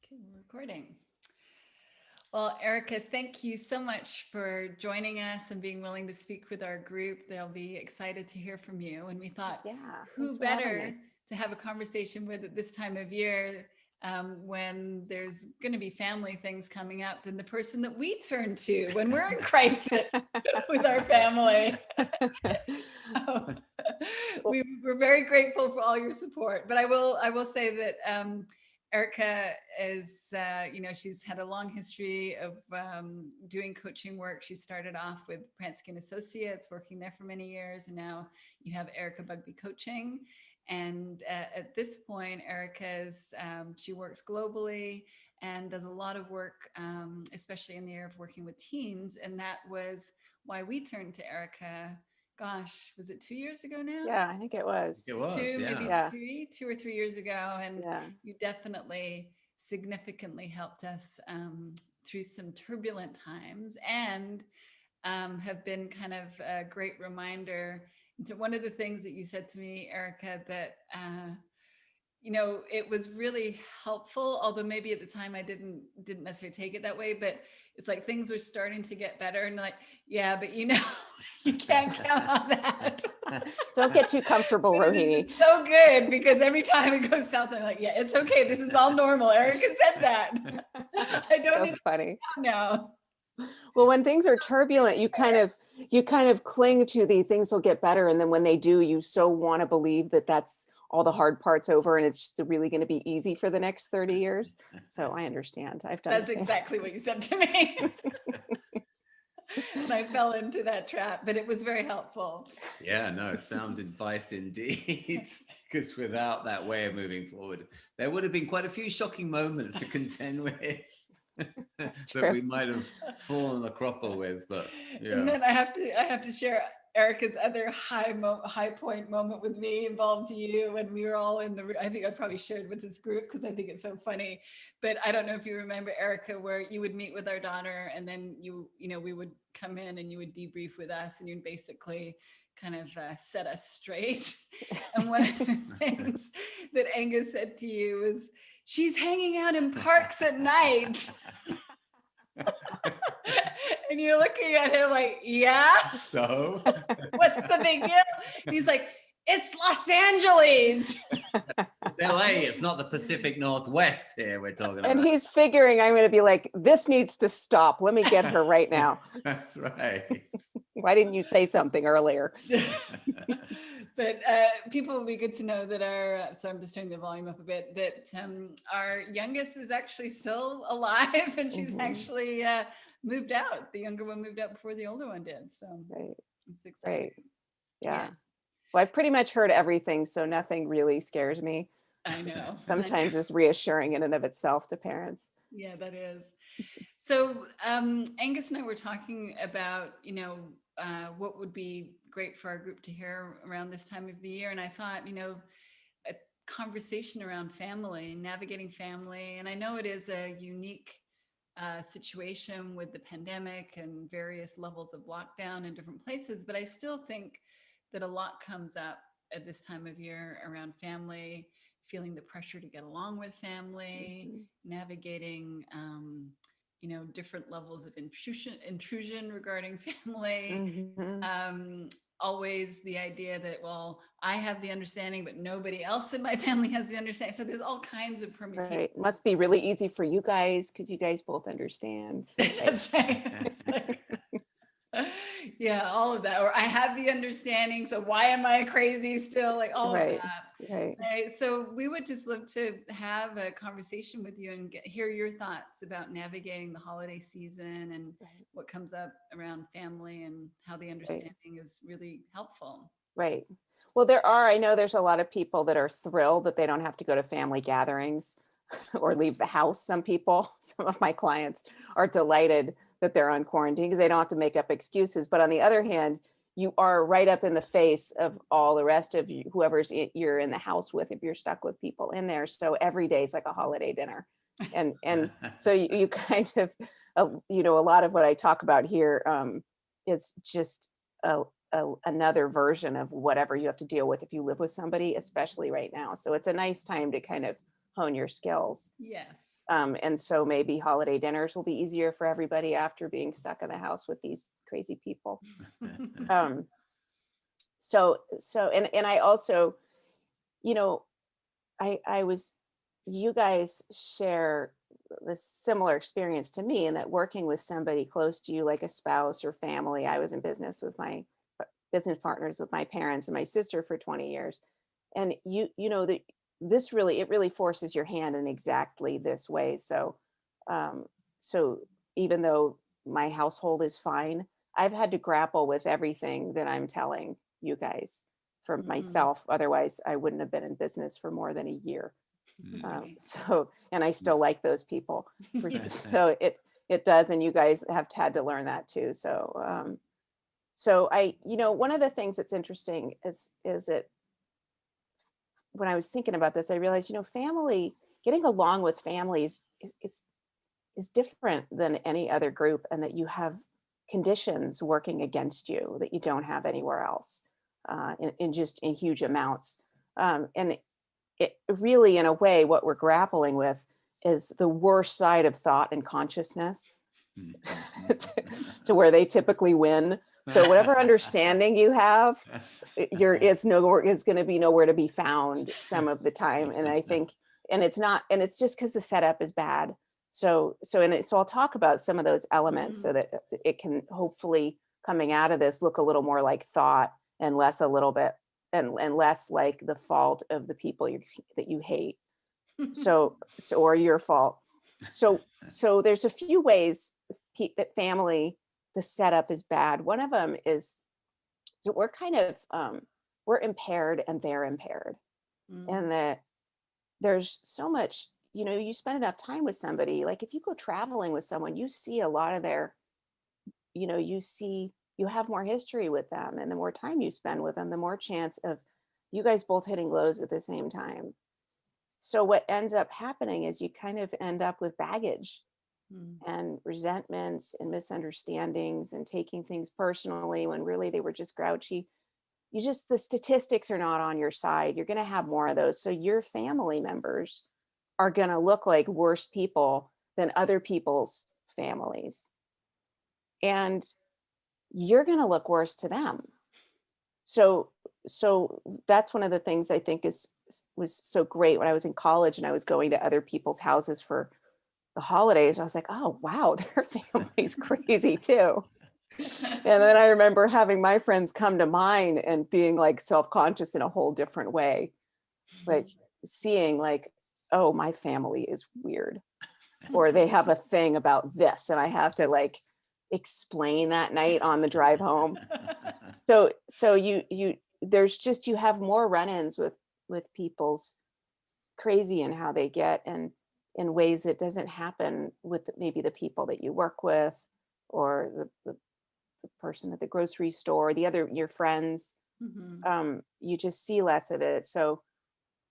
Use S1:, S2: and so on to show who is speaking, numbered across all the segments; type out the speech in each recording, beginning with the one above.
S1: Okay, we're recording. Well, Erika, thank you so much for joining us and being willing to speak with our group. They'll be excited to hear from you. And we thought,
S2: Yeah, thanks
S1: who
S2: for having
S1: better
S2: me.
S1: to have a conversation with at this time of year when there's going to be family things coming up than the person that we turn to when we're in crisis with our family. We're very grateful for all your support. But I will say that Erika is, she's had a long history of doing coaching work. She started off with Pransky and Associates, working there for many years, and now you have Erika Bugbee Coaching. And at this point, she works globally and does a lot of work, especially in the area of working with teens. And that was why we turned to Erika. Gosh, was it 2 years ago now?
S2: Yeah, I think it was.
S3: It was,
S1: Maybe
S3: yeah.
S1: three, 2 or 3 years ago. And
S2: Yeah.
S1: you definitely significantly helped us through some turbulent times and have been kind of a great reminder. To one of the things that you said to me, Erika, that it was really helpful, although maybe at the time I didn't necessarily take it that way, but it's like things were starting to get better and like, yeah, but you can't count on that.
S2: Don't get too comfortable, Rohini.
S1: It's so good because every time it goes south, I'm like, yeah, it's okay. This is all normal. Erika said that. I don't need to
S2: funny.
S1: now.
S2: Well, when things are turbulent, you kind of cling to the things will get better. And then when they do, you so want to believe that that's all the hard parts over and it's just really going to be easy for the next 30 years. So I understand. I've done
S1: That's exactly what you said to me. And I fell into that trap, but it was very helpful.
S3: Yeah, no, sound advice indeed. Because without that way of moving forward, there would have been quite a few shocking moments to contend with that we might have fallen a cropper with. But yeah.
S1: And then I have to share Erika's other high point moment with me involves you, and we were all in the. I think I probably shared with this group because I think it's so funny. But I don't know if you remember, Erika, where you would meet with our daughter, and then we would come in and you would debrief with us, and you'd basically kind of set us straight. And one of the things that Angus said to you was, "She's hanging out in parks at night." And you're looking at him like, yeah.
S3: So
S1: what's the big deal? And he's like, it's Los Angeles.
S3: It's LA. It's not the Pacific Northwest here we're talking about.
S2: And he's figuring I'm going to be like, this needs to stop. Let me get her right now.
S3: That's right.
S2: Why didn't you say something earlier?
S1: But people will be good to know that so I'm just turning the volume up a bit, that our youngest is actually still alive and she's actually moved out. The younger one moved out before the older one did. So it's exciting.
S2: Right. Yeah. Well, I've pretty much heard everything, so nothing really scares me.
S1: I know.
S2: Sometimes it's reassuring in and of itself to parents.
S1: Yeah, that is. So Angus and I were talking about, what would be great for our group to hear around this time of the year. And I thought, a conversation around family, navigating family. And I know it is a unique situation with the pandemic and various levels of lockdown in different places, but I still think that a lot comes up at this time of year around family, feeling the pressure to get along with family, navigating, different levels of intrusion regarding family. Always the idea that, well, I have the understanding, but nobody else in my family has the understanding. So there's all kinds of permutations.
S2: Right. It must be really easy for you guys because you guys both understand.
S1: That's right. Yeah, all of that. Or I have the understanding, so why am I crazy still? Like all of that. Right. So we would just love to have a conversation with you and hear your thoughts about navigating the holiday season and what comes up around family and how the understanding is really helpful.
S2: Right. Well, I know there's a lot of people that are thrilled that they don't have to go to family gatherings or leave the house. Some of my clients are delighted that they're on quarantine because they don't have to make up excuses. But on the other hand, you are right up in the face of all the rest of you, you're in the house with, if you're stuck with people in there. So every day is like a holiday dinner. And so you kind of, a lot of what I talk about here is just another version of whatever you have to deal with if you live with somebody, especially right now. So it's a nice time to kind of hone your skills.
S1: Yes.
S2: And so maybe holiday dinners will be easier for everybody after being stuck in the house with these crazy people. And I also, you know, you guys share this similar experience to me, in that working with somebody close to you, like a spouse or family. I was in business with my business partners, with my parents and my sister for 20 years. And you know that it really forces your hand in exactly this way. So even though my household is fine, I've had to grapple with everything that I'm telling you guys for myself. Otherwise, I wouldn't have been in business for more than a year. And I still like those people. So it does. And you guys have had to learn that too. So one of the things that's interesting is that when I was thinking about this, I realized, getting along with families is different than any other group, and that you have conditions working against you that you don't have anywhere else, in huge amounts. And it really, in a way, what we're grappling with is the worst side of thought and consciousness, to where they typically win. So whatever understanding you have, it's going to be nowhere to be found some of the time. And I think, and it's just because the setup is bad. So I'll talk about some of those elements so that it can hopefully, coming out of this, look a little more like thought and less and less like the fault of the people that you hate. Or your fault. So there's a few ways that family, the setup is bad. One of them is that we're kind of, we're impaired and they're impaired. And that there's so much, you spend enough time with somebody, like if you go traveling with someone, you see a lot of their, you have more history with them, and the more time you spend with them, the more chance of you guys both hitting lows at the same time. So what ends up happening is you kind of end up with baggage and resentments and misunderstandings and taking things personally when really they were just grouchy. The statistics are not on your side. You're going to have more of those. So your family members are going to look like worse people than other people's families. And you're going to look worse to them. So that's one of the things I think was so great when I was in college and I was going to other people's houses for the holidays. I was like, oh, wow, their family's crazy too. And then I remember having my friends come to mine and being like self-conscious in a whole different way, like seeing like, oh, my family is weird, or they have a thing about this, and I have to like explain that night on the drive home. So you have more run-ins with people's crazy and how they get, and in ways that doesn't happen with maybe the people that you work with, or the person at the grocery store, your friends. You just see less of it. So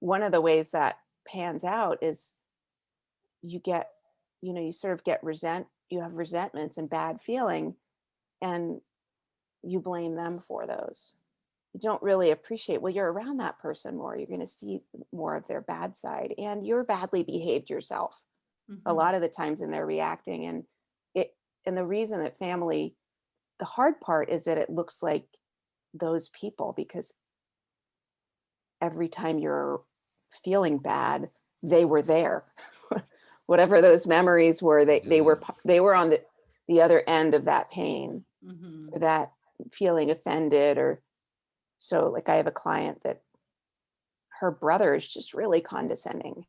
S2: one of the ways that pans out is you sort of you have resentments and bad feeling, and you blame them for those. You don't really appreciate, well, you're around that person more, you're going to see more of their bad side, and you're badly behaved yourself a lot of the times, and they're reacting. And the reason that family, the hard part is that it looks like those people, because every time you're feeling bad, they were there. Whatever those memories were, they were on the other end of that pain, or that feeling offended. Or so, like, I have a client that her brother is just really condescending,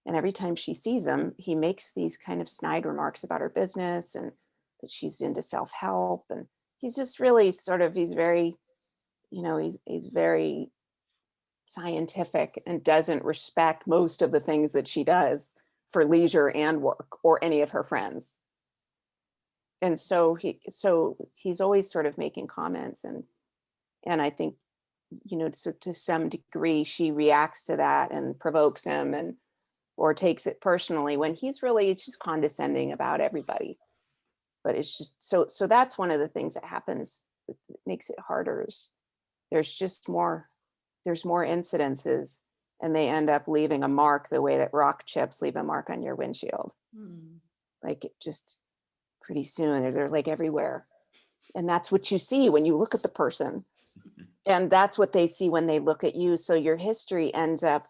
S2: and every time she sees him, he makes these kind of snide remarks about her business and that she's into self-help, and he's just really he's very, he's very scientific and doesn't respect most of the things that she does for leisure and work, or any of her friends. And so he's always sort of making comments, and I think, so to some degree she reacts to that and provokes him, or takes it personally, when it's just condescending about everybody. But it's just so that's one of the things that happens that makes it harder. Is there's more incidences and they end up leaving a mark the way that rock chips leave a mark on your windshield. Like, it just pretty soon they're like everywhere. And that's what you see when you look at the person. And that's what they see when they look at you. So your history ends up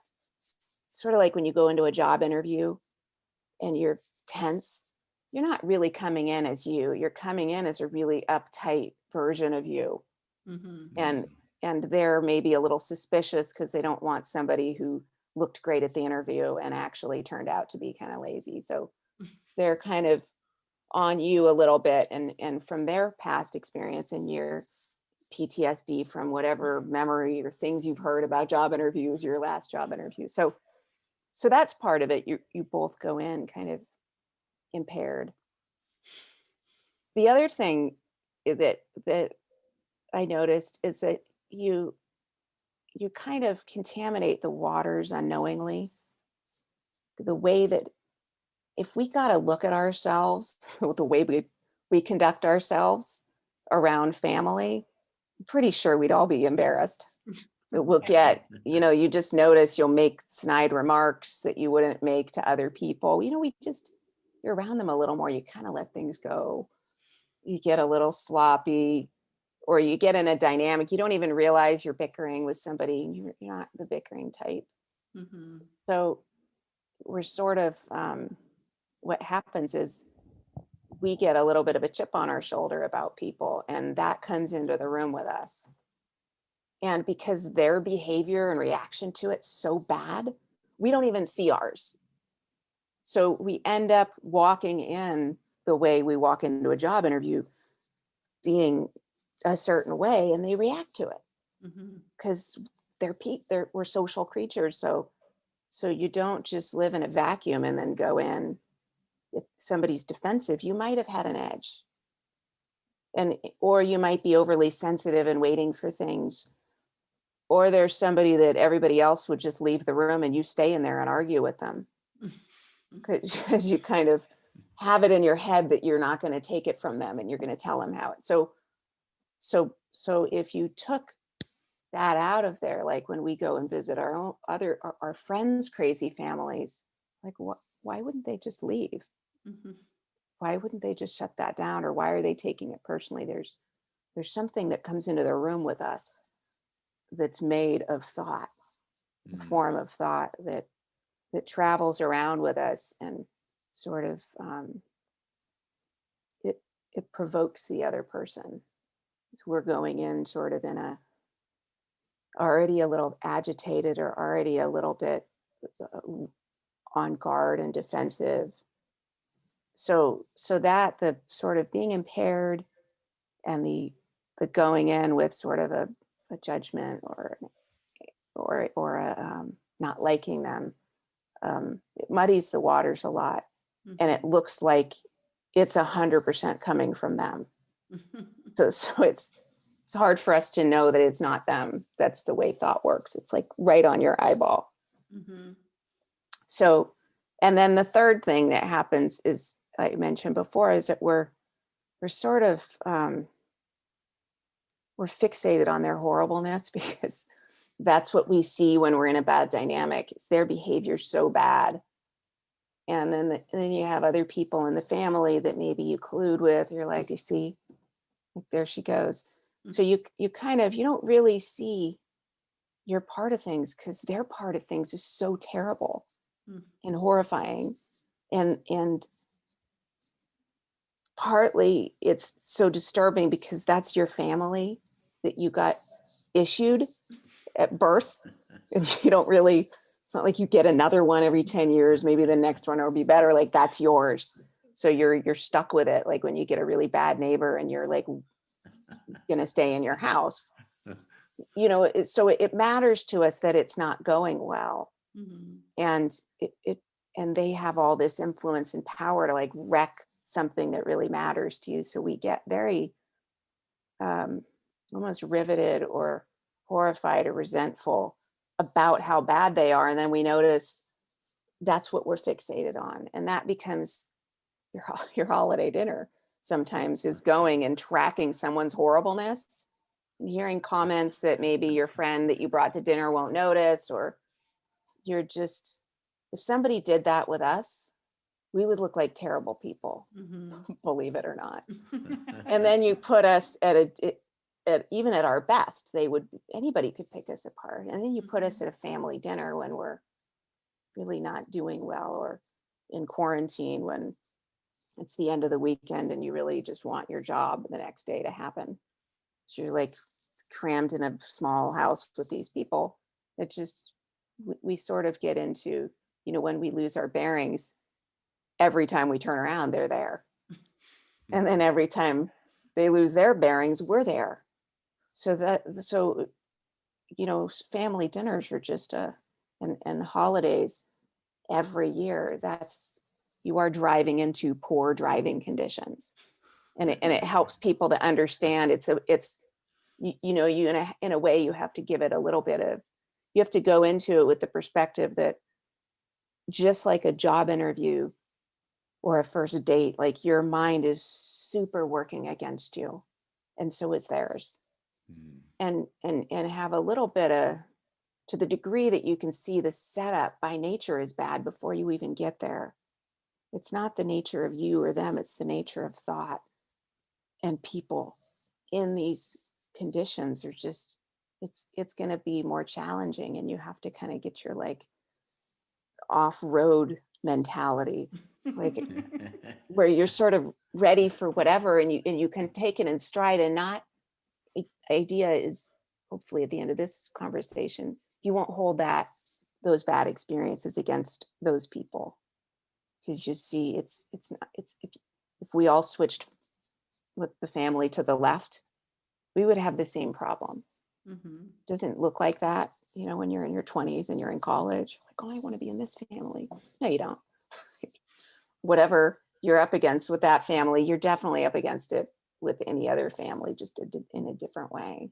S2: sort of like when you go into a job interview and you're tense, you're not really coming in as you. You're coming in as a really uptight version of you. And they're maybe a little suspicious because they don't want somebody who looked great at the interview and actually turned out to be kind of lazy. So they're kind of on you a little bit, and from their past experience and your PTSD from whatever memory or things you've heard about job interviews, your last job interview. So that's part of it. You both go in kind of impaired. The other thing that I noticed is that you kind of contaminate the waters unknowingly. The way that if we got to look at ourselves, the way we conduct ourselves around family, I'm pretty sure we'd all be embarrassed. We'll get, you just notice you'll make snide remarks that you wouldn't make to other people. You're around them a little more. You kind of let things go. You get a little sloppy, or you get in a dynamic. You don't even realize you're bickering with somebody. You're not the bickering type. So we're sort of, what happens is we get a little bit of a chip on our shoulder about people, and that comes into the room with us. And because their behavior and reaction to it's so bad, we don't even see ours. So we end up walking in the way we walk into a job interview, being a certain way, and they react to it because we're social creatures. So you don't just live in a vacuum and then go in. If somebody's defensive, you might have had an edge, or you might be overly sensitive and waiting for things. Or there's somebody that everybody else would just leave the room and you stay in there and argue with them because you kind of have it in your head that you're not going to take it from them and you're going to tell them how it. So if you took that out of there, like when we go and visit our friends' crazy families, like why wouldn't they just leave? Why wouldn't they just shut that down? Or why are they taking it personally? There's something that comes into the room with us that's made of thought, a form of thought that travels around with us and sort of it provokes the other person. So we're going in sort of in a already a little agitated or already a little bit on guard and defensive. So that the sort of being impaired and the going in with sort of a judgment or not liking them, it muddies the waters a lot, and it looks like it's 100% coming from them. So it's hard for us to know that it's not them. That's the way thought works. It's like right on your eyeball. So, and then the third thing that happens is, I mentioned before, is that we're sort of we're fixated on their horribleness because that's what we see when we're in a bad dynamic. It's their behavior so bad. And then you have other people in the family that maybe you collude with. You're like, you see, like, there she goes. So you kind of, you don't really see your part of things because their part of things is so terrible and horrifying. And partly it's so disturbing because that's your family that you got issued at birth, and you don't really, it's not like you get another one every 10 years, maybe the next one will be better. Like, that's yours. So you're stuck with it. Like when you get a really bad neighbor and you're like gonna stay in your house, so it matters to us that it's not going well. And and they have all this influence and power to like wreck something that really matters to you. So we get very almost riveted or horrified or resentful about how bad they are. And then we notice that's what we're fixated on. And that becomes your holiday dinner sometimes, is going and tracking someone's horribleness and hearing comments that maybe your friend that you brought to dinner won't notice, or you're just, if somebody did that with us, we would look like terrible people, believe it or not. And then you put us at even at our best, anybody could pick us apart. And then you put us at a family dinner when we're really not doing well, or in quarantine when it's the end of the weekend and you really just want your job the next day to happen. So you're like crammed in a small house with these people. It just, we sort of get into, when we lose our bearings, every time we turn around, they're there. And then every time they lose their bearings, we're there. So family dinners are just and holidays every year, you are driving into poor driving conditions. And it helps people to understand in a way, you have to give it a little bit of, you have to go into it with the perspective that just like a job interview or a first date, like your mind is super working against you. And so is theirs. And have a little bit of, to the degree that you can see the setup by nature is bad before you even get there. It's not the nature of you or them, it's the nature of thought. And people in these conditions are just, it's going to be more challenging, and you have to kind of get your like off-road mentality, like where you're sort of ready for whatever, and you can take it in stride, and not, idea is hopefully at the end of this conversation, you won't hold those bad experiences against those people, because you see it's not, if we all switched with the family to the left, we would have the same problem. Doesn't look like that, when you're in your 20s and you're in college, like, oh, I want to be in this family. No, you don't. Whatever you're up against with that family, you're definitely up against it with any other family, just in a different way.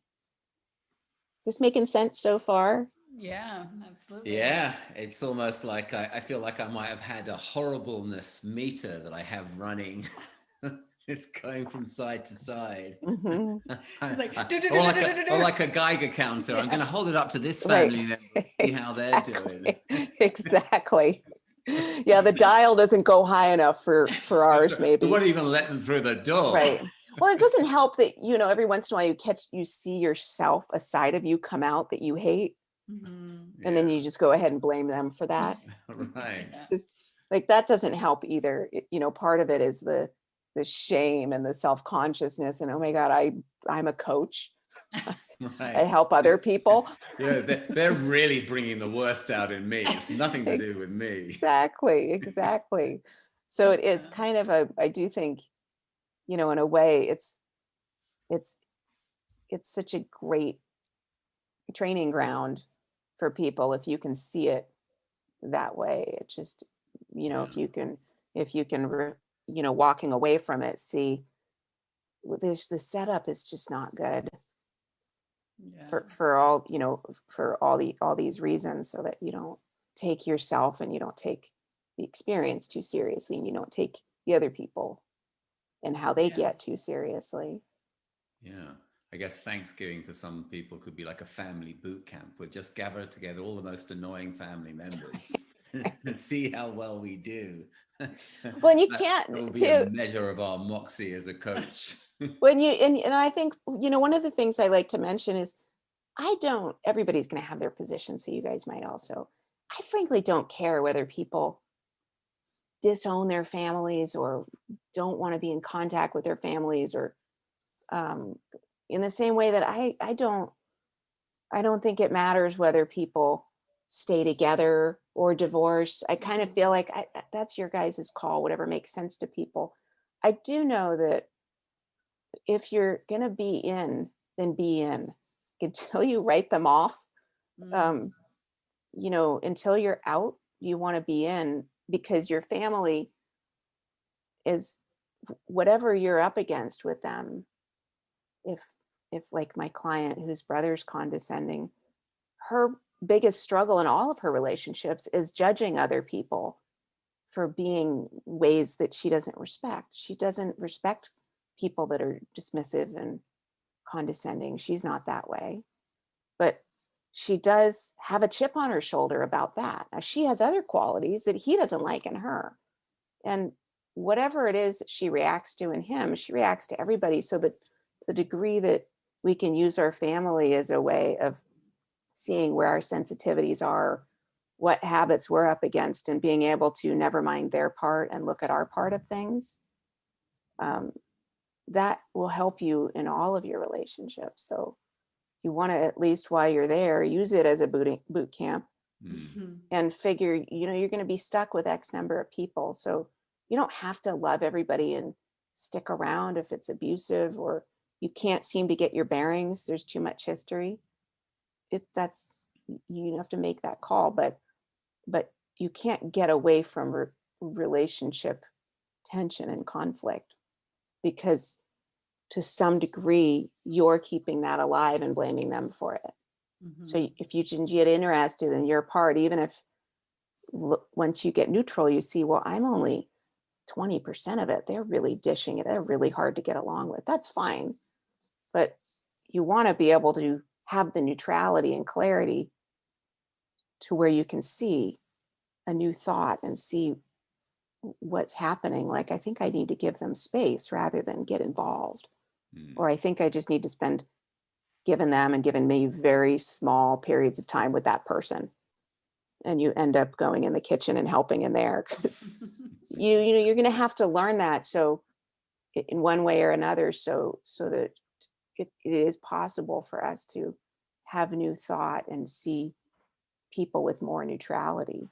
S2: This making sense so far?
S1: Yeah, absolutely.
S3: Yeah, it's almost like I feel like I might have had a horribleness meter that I have running. It's going from side to side. Or like a Geiger counter. I'm going to hold it up to this family member, see how they're doing.
S2: Exactly. Yeah, the dial doesn't go high enough for ours, maybe.
S3: It won't even let them through the door.
S2: Right. Well, it doesn't help that, every once in a while you see yourself, a side of you come out that you hate. And then you just go ahead and blame them for that.
S3: Right.
S2: It's just like, that doesn't help either. Part of it is the shame and the self-consciousness, and oh my God, I'm a coach. Right. I help other people.
S3: Yeah, they're really bringing the worst out in me. It's nothing to do with me.
S2: Exactly. So it's kind of I do think, in a way, it's such a great training ground for people if you can see it that way. It just, if you can walking away from it, see the setup is just not good. For all, for all these reasons, so that you don't take yourself and you don't take the experience too seriously, and you don't take the other people and how they get too seriously.
S3: Yeah. I guess Thanksgiving for some people could be like a family boot camp. We'll just gather together all the most annoying family members and see how well we do.
S2: Well, you can't.
S3: It will be a measure of our moxie as a coach.
S2: When and I think, one of the things I like to mention is, everybody's going to have their position. So you guys might also, I frankly don't care whether people disown their families or don't want to be in contact with their families, or in the same way that I don't think it matters whether people stay together or divorce. I kind of feel like that's your guys' call, whatever makes sense to people. I do know that if you're going to be in, then be in until you write them off. Until you're out, you want to be in, because your family is whatever you're up against with them. If like my client whose brother's condescending, her biggest struggle in all of her relationships is judging other people for being ways that she doesn't respect. She doesn't respect people that are dismissive and condescending. She's not that way. But she does have a chip on her shoulder about that. Now, she has other qualities that he doesn't like in her. And whatever it is that she reacts to in him, she reacts to everybody. So that the degree that we can use our family as a way of seeing where our sensitivities are, what habits we're up against, and being able to never mind their part and look at our part of things, that will help you in all of your relationships. So you want to, at least while you're there, use it as a boot camp and figure, you're going to be stuck with X number of people. So you don't have to love everybody and stick around if it's abusive or you can't seem to get your bearings. There's too much history. You have to make that call, but you can't get away from relationship tension and conflict, because to some degree you're keeping that alive and blaming them for it. So if you can get interested in your part, even if once you get neutral, you see, well, I'm only 20% of it. They're really dishing it. They're really hard to get along with. That's fine. But you want to be able to have the neutrality and clarity to where you can see a new thought and see what's happening. Like, I think I need to give them space rather than get involved. Or I think I just need to spend giving me very small periods of time with that person. And you end up going in the kitchen and helping in there, because you're going to have to learn that. So in one way or another, so that it is possible for us to have new thought and see people with more neutrality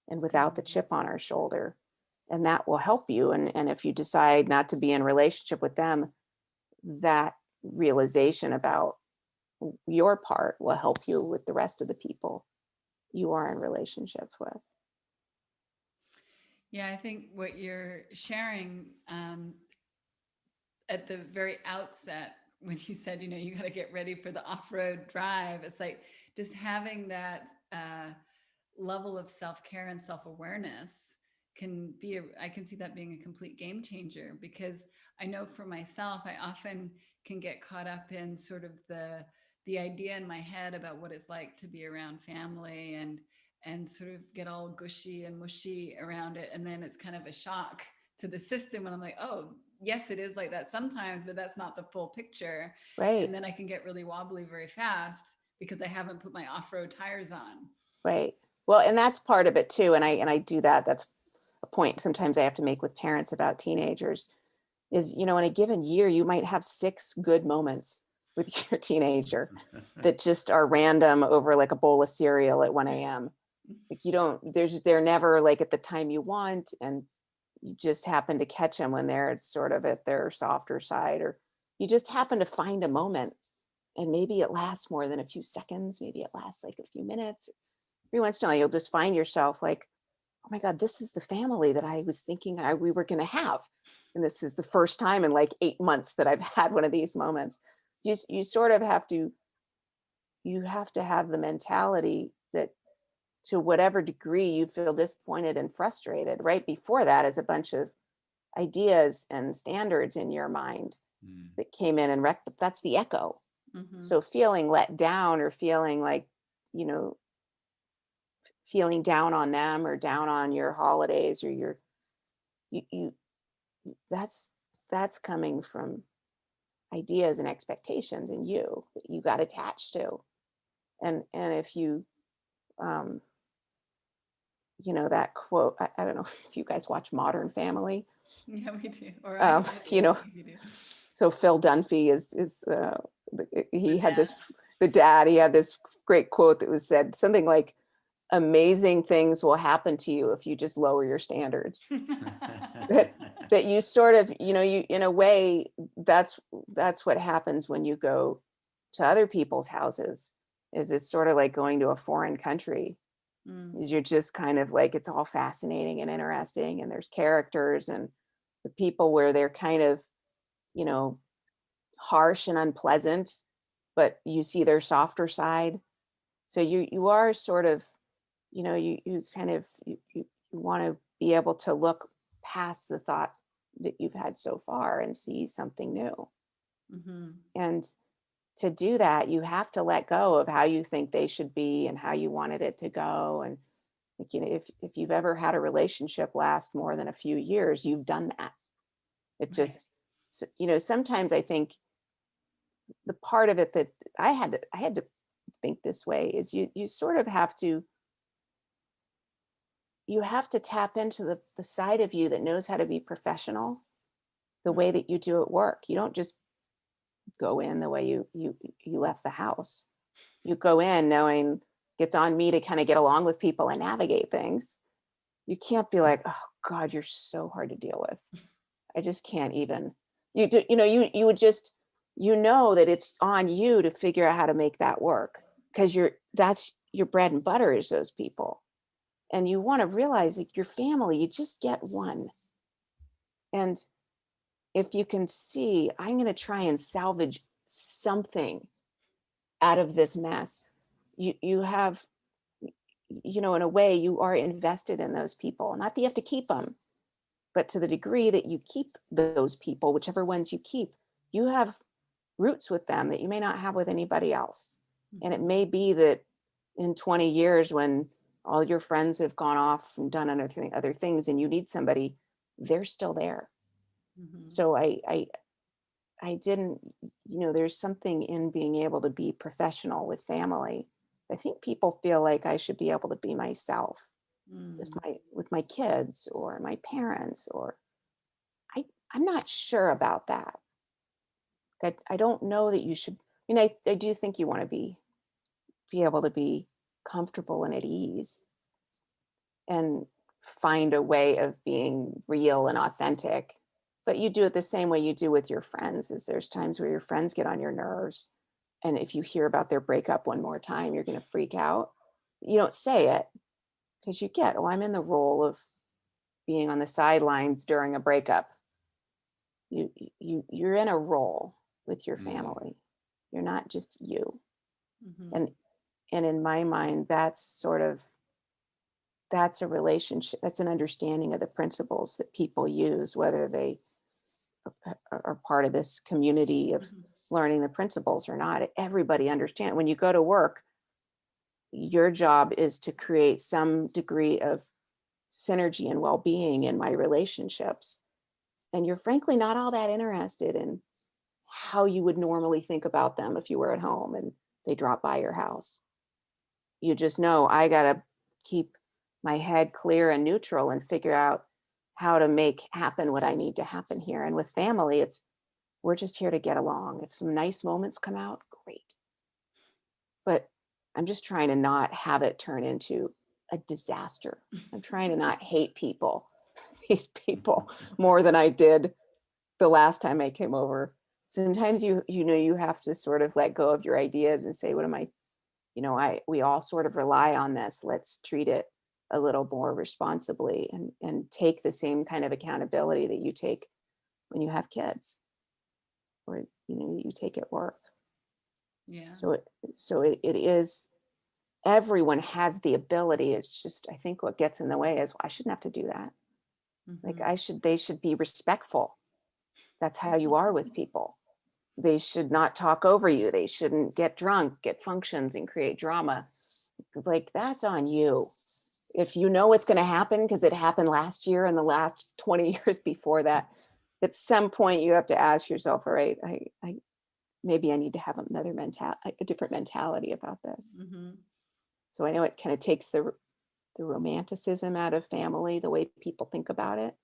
S2: and without the chip on our shoulder. And that will help you. And if you decide not to be in relationship with them, that realization about your part will help you with the rest of the people you are in relationships with.
S1: Yeah, I think what you're sharing at the very outset, when you said, you got to get ready for the off-road drive, it's like just having that level of self-care and self-awareness I can see that being a complete game changer, because I know for myself, I often can get caught up in sort of the idea in my head about what it's like to be around family and sort of get all gushy and mushy around it. And then it's kind of a shock to the system when I'm like, oh, yes, it is like that sometimes, but that's not the full picture.
S2: Right.
S1: And then I can get really wobbly very fast because I haven't put my off-road tires on.
S2: Right. Well, and that's part of it too. And I do that. That's a point sometimes I have to make with parents about teenagers is, in a given year, you might have 6 good moments with your teenager that just are random over like a bowl of cereal at 1 a.m. Like they're never like at the time you want, and you just happen to catch them when they're sort of at their softer side, or you just happen to find a moment, and maybe it lasts more than a few seconds, maybe it lasts like a few minutes. Every once in a while, you'll just find yourself like, oh my God, this is the family that I was thinking we were going to have. And this is the first time in like 8 months that I've had one of these moments. You sort of have to have the mentality that to whatever degree you feel disappointed and frustrated, right before that is a bunch of ideas and standards in your mind that came in and wrecked. That's the echo. So feeling let down or feeling like, feeling down on them or down on your holidays or that's coming from ideas and expectations in you that you got attached to. And if you, that quote, I don't know if you guys watch Modern Family.
S1: Yeah, we do. Or we do.
S2: So Phil Dunphy he had this great quote that was said something like, amazing things will happen to you if you just lower your standards. that you sort of, you in a way, that's what happens when you go to other people's houses, is it's sort of like going to a foreign country. Is you're just kind of like, it's all fascinating and interesting, and there's characters and the people where they're kind of, harsh and unpleasant, but you see their softer side. So you are sort of, you kind of, you want to be able to look past the thought that you've had so far and see something new. And to do that, you have to let go of how you think they should be and how you wanted it to go. And like, if you've ever had a relationship last more than a few years, you've done that. It just, sometimes I think the part of it that I had to think this way is you sort of have to, tap into the side of you that knows how to be professional the way that you do at work. You don't just go in the way you left the house. You go in knowing it's on me to kind of get along with people and navigate things. You can't be like, oh God, you're so hard to deal with. I just can't even. You would just, that it's on you to figure out how to make that work, because that's your bread and butter is those people. And you want to realize that your family, you just get one. And if you can see, I'm going to try and salvage something out of this mess, you have, in a way, you are invested in those people. Not that you have to keep them, but to the degree that you keep those people, whichever ones you keep, you have roots with them that you may not have with anybody else. And it may be that in 20 years, when all your friends have gone off and done other things and you need somebody, they're still there. Mm-hmm. So I didn't, there's something in being able to be professional with family. I think people feel like I should be able to be myself with my kids or my parents, or I'm not sure about that. I don't know that you should. I do think you want to be able to be comfortable and at ease and find a way of being real and authentic. But you do it the same way you do with your friends. Is there's times where your friends get on your nerves, and if you hear about their breakup one more time, you're going to freak out. You don't say it because you get, I'm in the role of being on the sidelines during a breakup. You're in a role with your family. You're not just you. Mm-hmm. And in my mind, that's a relationship. That's an understanding of the principles that people use, whether they are part of this community of learning the principles or not. Everybody understands. When you go to work, your job is to create some degree of synergy and well-being in my relationships. And you're frankly not all that interested in how you would normally think about them if you were at home and they drop by your house. You just know, I got to keep my head clear and neutral and figure out how to make happen what I need to happen here. And with family, we're just here to get along. If some nice moments come out, great. But I'm just trying to not have it turn into a disaster. I'm trying to not hate these people more than I did the last time I came over. Sometimes you have to sort of let go of your ideas and say, what am I, we all sort of rely on this. Let's treat it a little more responsibly and take the same kind of accountability that you take when you have kids, or you take at work. Yeah. So it is, everyone has the ability. It's just, I think what gets in the way is, I shouldn't have to do that. Mm-hmm. Like they should be respectful. That's how you are with people. They should not talk over you. They shouldn't get drunk, get functions and create drama. Like, that's on you. If you know it's going to happen, because it happened last year and the last 20 years before that, at some point you have to ask yourself, all right, I maybe I need to have a different mentality about this. Mm-hmm. So I know it kind of takes the romanticism out of family, the way people think about it,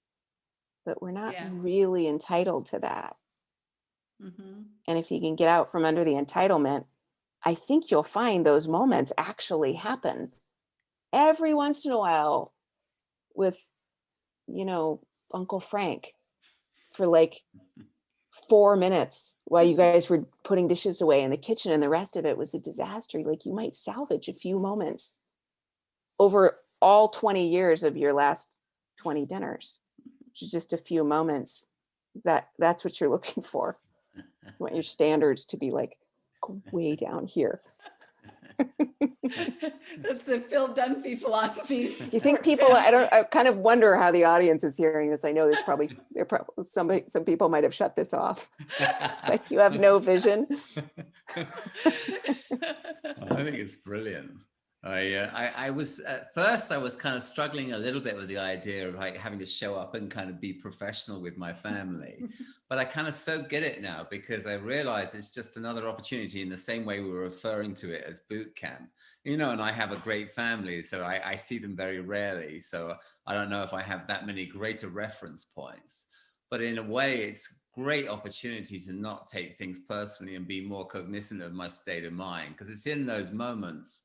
S2: but we're not really entitled to that. Mm-hmm. And if you can get out from under the entitlement, I think you'll find those moments actually happen every once in a while with, Uncle Frank for like 4 minutes while you guys were putting dishes away in the kitchen and the rest of it was a disaster. Like, you might salvage a few moments over all 20 years of your last 20 dinners, which is just a few moments. That's what you're looking for. You want your standards to be like way down here.
S1: That's the Phil Dunphy philosophy.
S2: Do you think people, I kind of wonder how the audience is hearing this. I know there's probably some people might have shut this off. Like, you have no vision.
S3: I think it's brilliant. I was at first I was kind of struggling a little bit with the idea of like having to show up and kind of be professional with my family, but I kind of so get it now because I realize it's just another opportunity in the same way we were referring to it as boot camp, you know. And I have a great family, so I see them very rarely, so I don't know if I have that many greater reference points, but in a way it's great opportunity to not take things personally and be more cognizant of my state of mind, because it's in those moments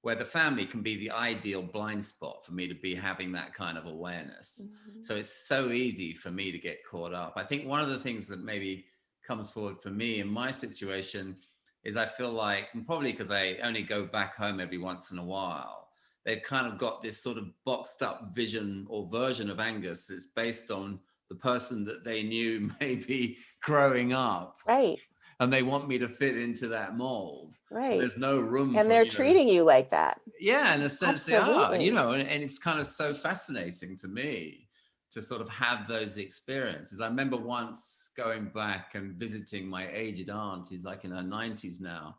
S3: where the family can be the ideal blind spot for me to be having that kind of awareness. So it's so easy for me to get caught up. I think one of the things that maybe comes forward for me in my situation is I feel like, and probably because I only go back home every once in a while, they've kind of got this sort of boxed up vision or version of Angus that's based on the person that they knew maybe growing up.
S2: Right.
S3: And they want me to fit into that mold.
S2: Right.
S3: And there's no room
S2: and
S3: for,
S2: they're treating you like that.
S3: Yeah, in a sense
S2: Absolutely.
S3: they are, you know, and it's kind of so fascinating to me to sort of have those experiences. I remember once going back and visiting my aged aunt, who's like in her 90s now.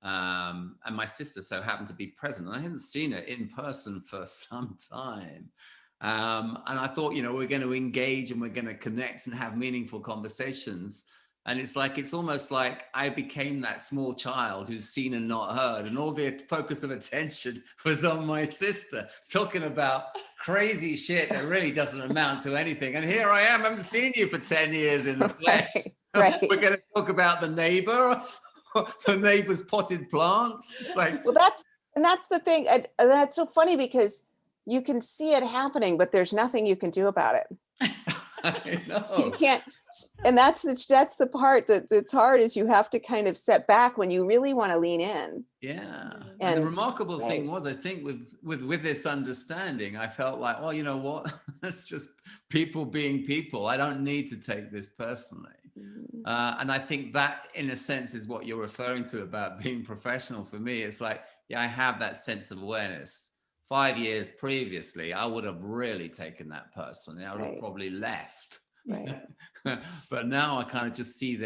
S3: And my sister so happened to be present. And I hadn't seen her in person for some time. And I thought, you know, we're going to engage and we're going to connect and have meaningful conversations. And it's like, it's almost like I became that small child who's seen and not heard. And all the focus of attention was on my sister talking about crazy shit that really doesn't amount to anything. And here I am, I haven't seen you for 10 years in the flesh.
S2: Right.
S3: We're going to talk about the neighbor, the neighbor's potted plants. It's like,
S2: well, that's the thing. And that's so funny because you can see it happening, but there's nothing you can do about it.
S3: I know.
S2: You can't, and that's the part that's hard, is you have to kind of step back when you really want to lean in.
S3: Yeah. And the remarkable
S2: right.
S3: thing was, I think with this understanding, I felt like, well, you know what? That's just people being people. I don't need to take this personally. And I think that, in a sense, is what you're referring to about being professional. For me, it's like, yeah, I have that sense of awareness. 5 years previously, I would have really taken that personally. I would have probably left.
S2: Right.
S3: But now I kind of just see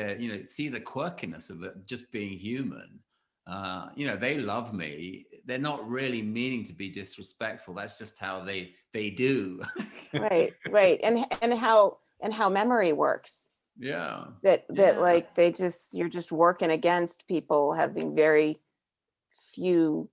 S3: see the quirkiness of it, just being human. You know, they love me. They're not really meaning to be disrespectful. That's just how they do.
S2: Right. And how memory works.
S3: Yeah.
S2: That like you're just working against people having very few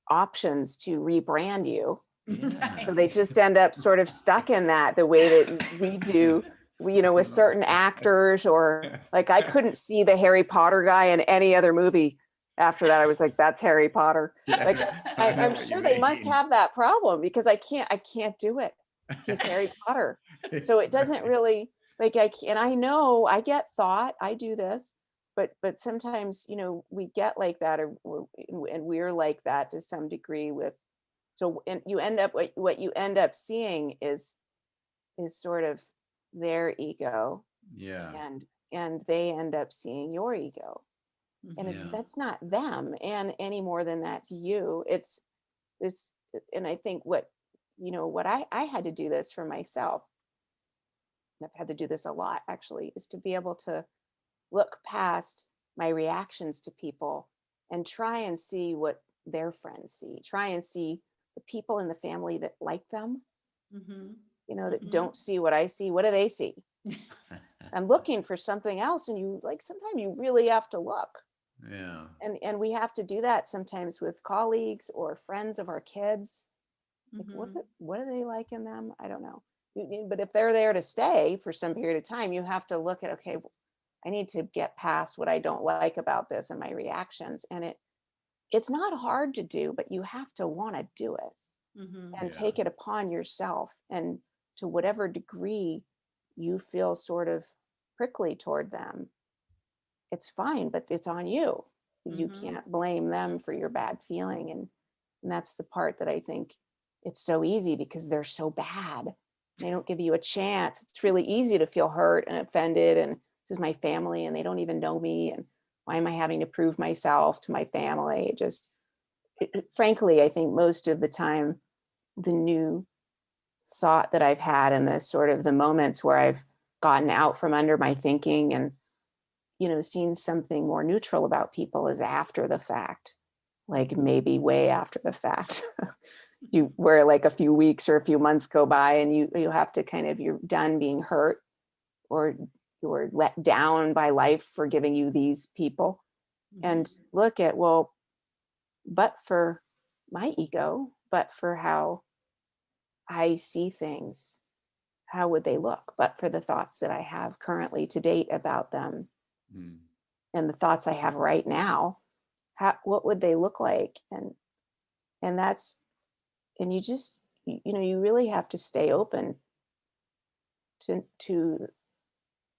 S2: options to rebrand you.
S3: Yeah.
S2: So they just end up sort of stuck in that, the way that we do, you know, with certain actors, or like I couldn't see the Harry Potter guy in any other movie after that. I was like, that's Harry Potter. Like I'm sure they must have that problem, because I can't do it. He's Harry Potter. So it doesn't really, like, I know I get thought, I do this, but sometimes, you know, we get like that, and we're like that to some degree with, so, and you end up, what you end up seeing is sort of their ego.
S3: Yeah.
S2: And they end up seeing your ego. And that's not them, and any more than that's you. It's this, and I think what I had to do this for myself. I've had to do this a lot, actually, is to be able to look past my reactions to people and try and see what their friends see. Try and see the people in the family that like them, you know, that don't see what I see. What do they see? I'm looking for something else, and sometimes you really have to look.
S3: Yeah.
S2: And we have to do that sometimes with colleagues or friends of our kids. Like, what do they like in them? I don't know. But if they're there to stay for some period of time, you have to look at, okay, I need to get past what I don't like about this and my reactions. And it's not hard to do, but you have to want to do it and take it upon yourself. And to whatever degree you feel sort of prickly toward them, it's fine, but it's on you. You can't blame them for your bad feeling. And that's the part that I think it's so easy, because they're so bad. They don't give you a chance. It's really easy to feel hurt and offended, and this is my family and they don't even know me, and why am I having to prove myself to my family? Frankly, I think most of the time, the new thought that I've had in this sort of the moments where I've gotten out from under my thinking and seen something more neutral about people is after the fact, like maybe way after the fact. Where like a few weeks or a few months go by and you have to you're done being hurt, or you're let down by life for giving you these people, and look at, well, but for my ego, but for how I see things, how would they look? But for the thoughts that I have currently to date about them, and the thoughts I have right now, what would they look like? And that's, and you just, you really have to stay open to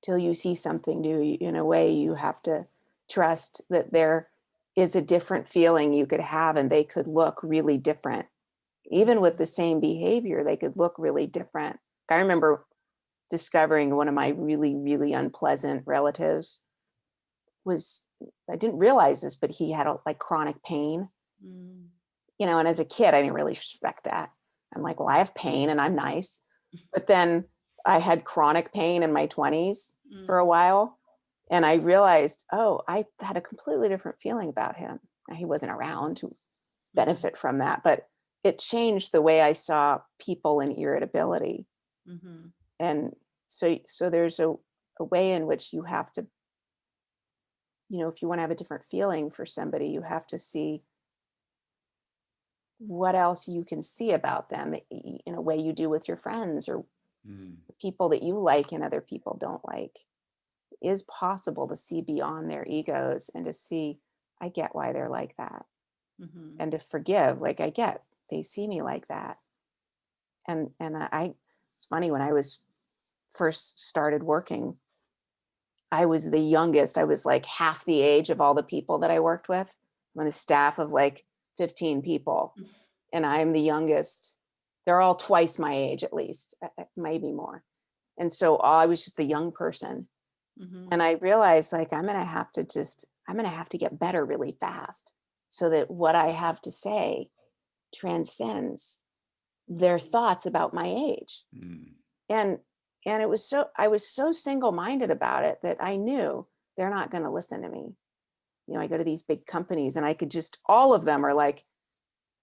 S2: till you see something new. In a way, you have to trust that there is a different feeling you could have, and they could look really different. Even with the same behavior, they could look really different. I remember discovering one of my really, really unpleasant relatives I didn't realize this, but he had like chronic pain. And as a kid, I didn't really respect that. I'm like, well, I have pain and I'm nice. But then I had chronic pain in my 20s for a while. And I realized, oh, I had a completely different feeling about him. Now, he wasn't around to benefit from that, but it changed the way I saw people and irritability. And so there's a way in which you have to, if you want to have a different feeling for somebody, you have to see what else you can see about them in a way you do with your friends, or people that you like and other people don't like. It is possible to see beyond their egos and to see, I get why they're like that. And to forgive, like, I get, they see me like that. And it's funny, when I was first started working, I was the youngest. I was like half the age of all the people that I worked with. I'm on the staff of like 15 people, and I'm the youngest. They're all twice my age, at least, maybe more. And so I was just the young person. And I realized, like, I'm going to have to get better really fast, so that what I have to say transcends their thoughts about my age. And I was so single-minded about it that I knew they're not going to listen to me. I go to these big companies and I could just, all of them are like,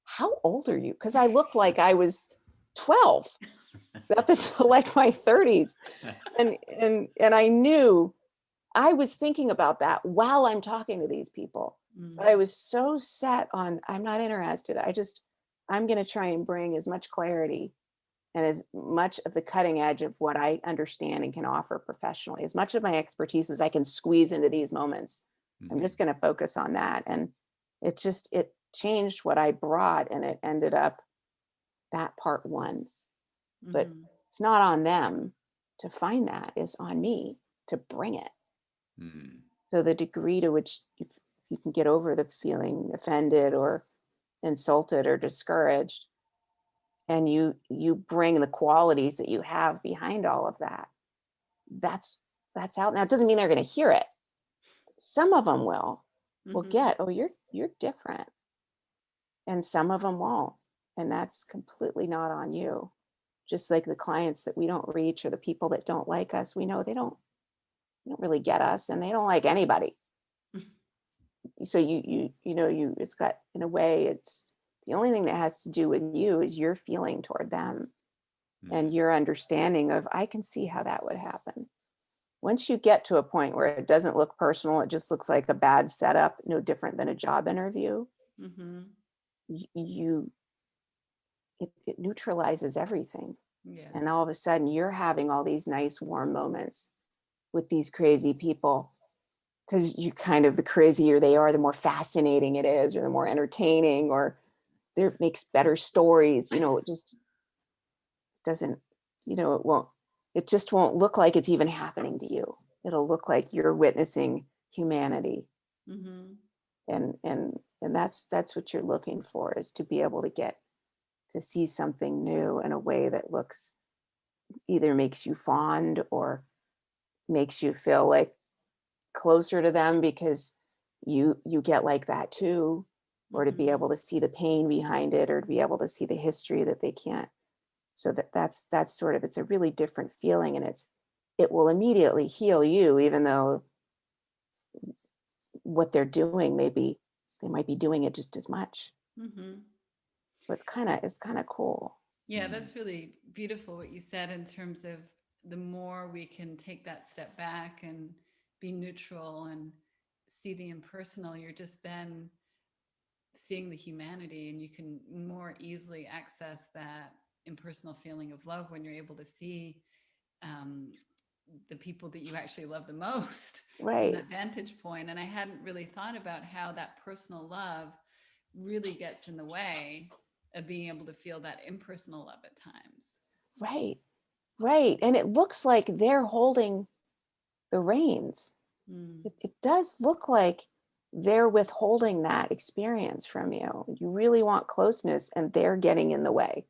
S2: how old are you? Because I looked like I was 12 up until like my 30s. And I knew I was thinking about that while I'm talking to these people. But I was so set on, I'm not interested. I'm going to try and bring as much clarity and as much of the cutting edge of what I understand and can offer professionally, as much of my expertise as I can squeeze into these moments. I'm just going to focus on that. And it changed what I brought, and it ended up that part one. But it's not on them to find that, it's on me to bring it. So the degree to which you can get over the feeling offended or insulted or discouraged, and you bring the qualities that you have behind all of that, that's out. Now, it doesn't mean they're going to hear it. Some of them will get, oh, you're different. And some of them won't. And that's completely not on you. Just like the clients that we don't reach, or the people that don't like us, we know they don't really get us, and they don't like anybody. So it's got, in a way, it's the only thing that has to do with you is your feeling toward them and your understanding of, I can see how that would happen. Once you get to a point where it doesn't look personal, it just looks like a bad setup, no different than a job interview, it neutralizes everything. And all of a sudden you're having all these nice warm moments with these crazy people, because you the crazier they are, the more fascinating it is, or the more entertaining, or there makes better stories. It just doesn't, it just won't look like it's even happening to you. It'll look like you're witnessing humanity. And that's what you're looking for, is to be able to get to see something new in a way that looks, either makes you fond or makes you feel like closer to them because you get like that too, or to be able to see the pain behind it, or to be able to see the history that they can't. So that's sort of, it's a really different feeling, and it will immediately heal you, even though what they're doing, maybe they might be doing it just as much.
S1: Mm-hmm.
S2: So it's kind of cool.
S1: Yeah, that's really beautiful what you said in terms of the more we can take that step back and be neutral and see the impersonal, you're just then seeing the humanity, and you can more easily access that impersonal feeling of love when you're able to see the people that you actually love the most from
S2: Right.
S1: that vantage point. And I hadn't really thought about how that personal love really gets in the way of being able to feel that impersonal love at times.
S2: Right. Right. And it looks like they're holding the reins. It does look like they're withholding that experience from you. You really want closeness, and they're getting in the way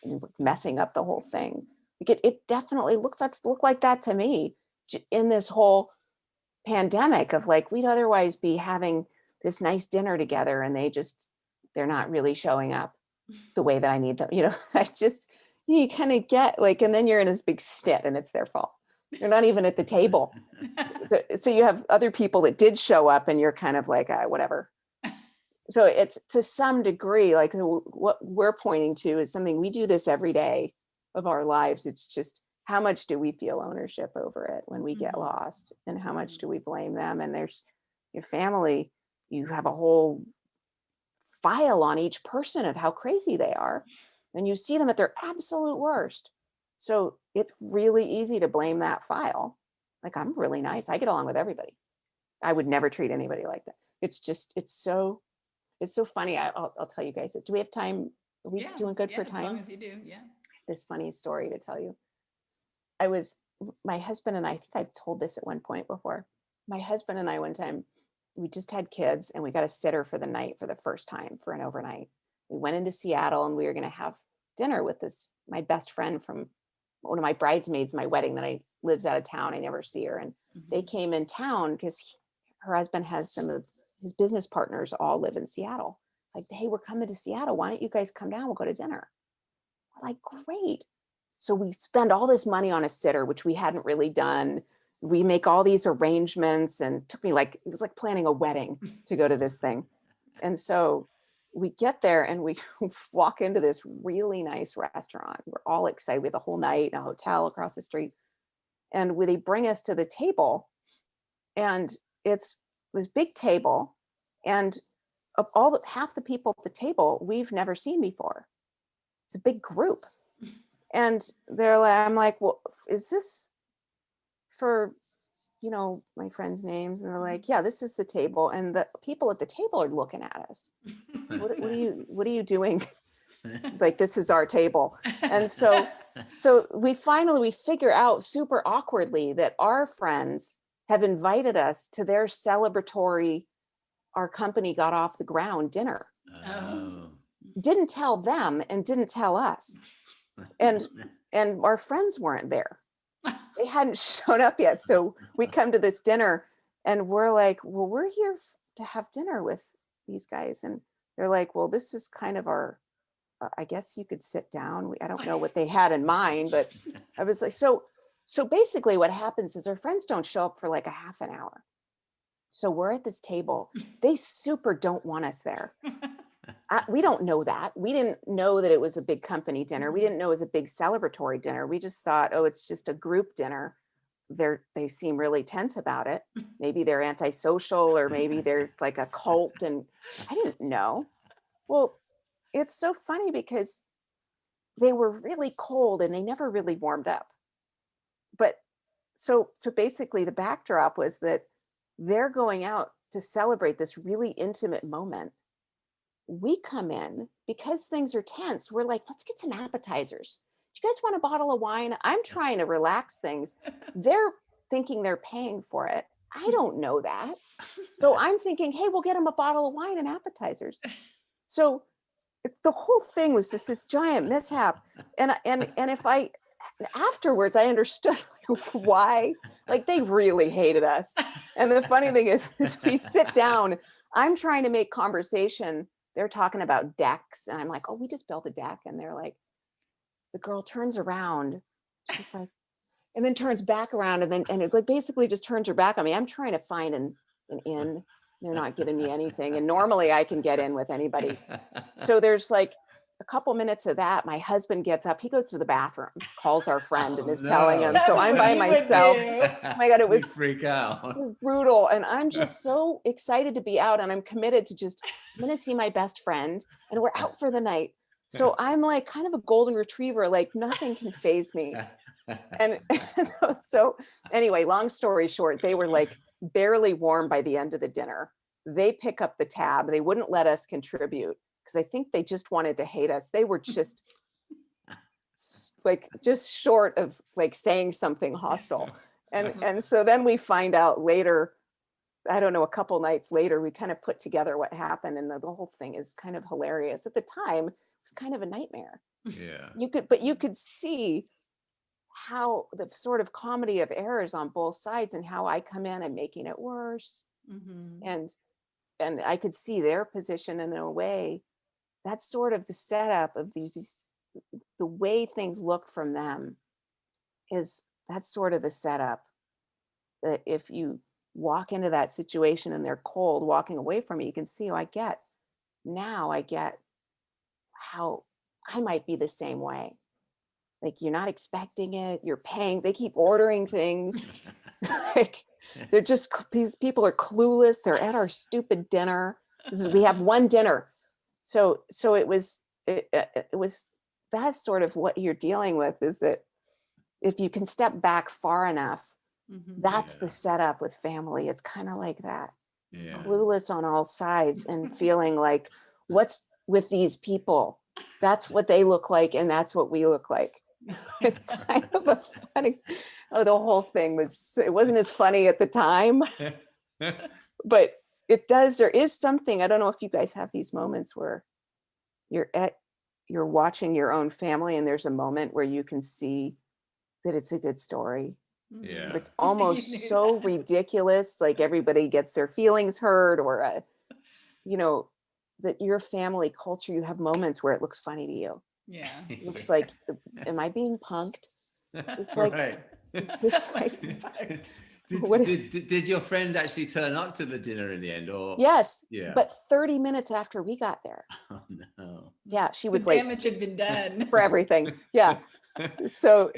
S2: and messing up the whole thing. Like it definitely look like that to me in this whole pandemic of like, we'd otherwise be having this nice dinner together, and they're not really showing up the way that I need them. I just, you kind of get like, and then you're in this big stit and it's their fault. You're not even at the table. So you have other people that did show up, and you're kind of like, whatever. So it's to some degree, like what we're pointing to is something we do this every day of our lives. It's just, how much do we feel ownership over it when we get lost, and how much do we blame them? And there's your family, you have a whole file on each person of how crazy they are, and you see them at their absolute worst. So it's really easy to blame that file. Like, I'm really nice, I get along with everybody, I would never treat anybody like that. It's so funny. I'll tell you guys. Do we have time? Are we doing good for time?
S1: As long as you do, yeah.
S2: This funny story to tell you. My husband and I think I've told this at one point before. My husband and I, one time, we just had kids, and we got a sitter for the night for the first time for an overnight. We went into Seattle, and we were going to have dinner with my best friend from one of my bridesmaids, my wedding, that I lives out of town. I never see her. And they came in town because her husband has some of his business partners all live in Seattle. Like, hey, we're coming to Seattle. Why don't you guys come down? We'll go to dinner. We're like, great. So we spend all this money on a sitter, which we hadn't really done. We make all these arrangements, and it was like planning a wedding to go to this thing. And so we get there, and we walk into this really nice restaurant. We're all excited. We have the whole night in a hotel across the street. And they bring us to the table, and it's this big table, and of half the people at the table we've never seen before. It's a big group. And I'm like, well, is this for, my friends' names? And they're like, yeah, this is the table. And the people at the table are looking at us. What are you doing? Like, this is our table. And so we figure out super awkwardly that our friends have invited us to their celebratory, our company got off the ground dinner.
S3: Oh.
S2: Didn't tell them and didn't tell us. And our friends weren't there. They hadn't shown up yet. So we come to this dinner, and we're like, well, we're here to have dinner with these guys. And they're like, well, this is kind of our, I guess you could sit down. I don't know what they had in mind, but I was like, so basically what happens is our friends don't show up for like a half an hour. So we're at this table. They super don't want us there. We don't know that. We didn't know that it was a big company dinner. We didn't know it was a big celebratory dinner. We just thought, oh, it's just a group dinner. They seem really tense about it. Maybe they're antisocial, or maybe they're like a cult. And I didn't know. Well, it's so funny because they were really cold and they never really warmed up. But so basically the backdrop was that they're going out to celebrate this really intimate moment. We come in because things are tense. We're like, let's get some appetizers. Do you guys want a bottle of wine? I'm trying to relax things. They're thinking they're paying for it. I don't know that. So I'm thinking, hey, we'll get them a bottle of wine and appetizers. So the whole thing was just this giant mishap. And if afterwards I understood why, like, they really hated us. And the funny thing is we sit down, I'm trying to make conversation. They're talking about decks. And I'm like, oh, we just built a deck. And they're like, the girl turns around, she's like, and then turns back around, and it like basically just turns her back on me. I'm trying to find an inn. They're not giving me anything. And normally I can get in with anybody. So there's like a couple minutes of that. My husband gets up, he goes to the bathroom, calls our friend and is telling him. So I'm by myself. Oh my God, it was
S3: freak out.
S2: brutal. And I'm just so excited to be out, and I'm committed to I'm going to see my best friend and we're out for the night. So I'm like kind of a golden retriever, like nothing can faze me. And so anyway, long story short, they were like barely warm by the end of the dinner. They pick up the tab. They wouldn't let us contribute because I think they just wanted to hate us. They were just like just short of like saying something hostile. And so then we find out later, I don't know, a couple nights later, we kind of put together what happened, and the whole thing is kind of hilarious. At the time, it was kind of a nightmare.
S3: Yeah.
S2: You could see how the sort of comedy of errors on both sides, and how I come in and making it worse. And I could see their position, and in a way, that's sort of the setup of these the way things look from them that's sort of the setup, that if you walk into that situation and they're cold walking away from it, you can see, I get how I might be the same way. Like, you're not expecting it, you're paying, they keep ordering things. Like, they're just, these people are clueless. They're at our stupid dinner. We have one dinner. So it was that's sort of what you're dealing with, is that if you can step back far enough, that's the setup with family. It's kind of like that. Clueless on all sides and feeling like, what's with these people? That's what they look like, and that's what we look like. It's kind of a funny, the whole thing it wasn't as funny at the time, but there is something, I don't know if you guys have these moments where you're watching your own family and there's a moment where you can see that it's a good story.
S3: Yeah.
S2: It's almost so ridiculous, like everybody gets their feelings hurt, or that your family culture, you have moments where it looks funny to you.
S1: Yeah.
S2: It looks like, am I being punked? Is this like,
S3: right.
S2: Is this like
S3: did your friend actually turn up to the dinner in the end, or?
S2: Yes.
S3: Yeah.
S2: But 30 minutes after we got there.
S3: Oh no.
S2: Yeah, she was
S1: The
S2: like,
S1: damage had been done
S2: for everything. Yeah. So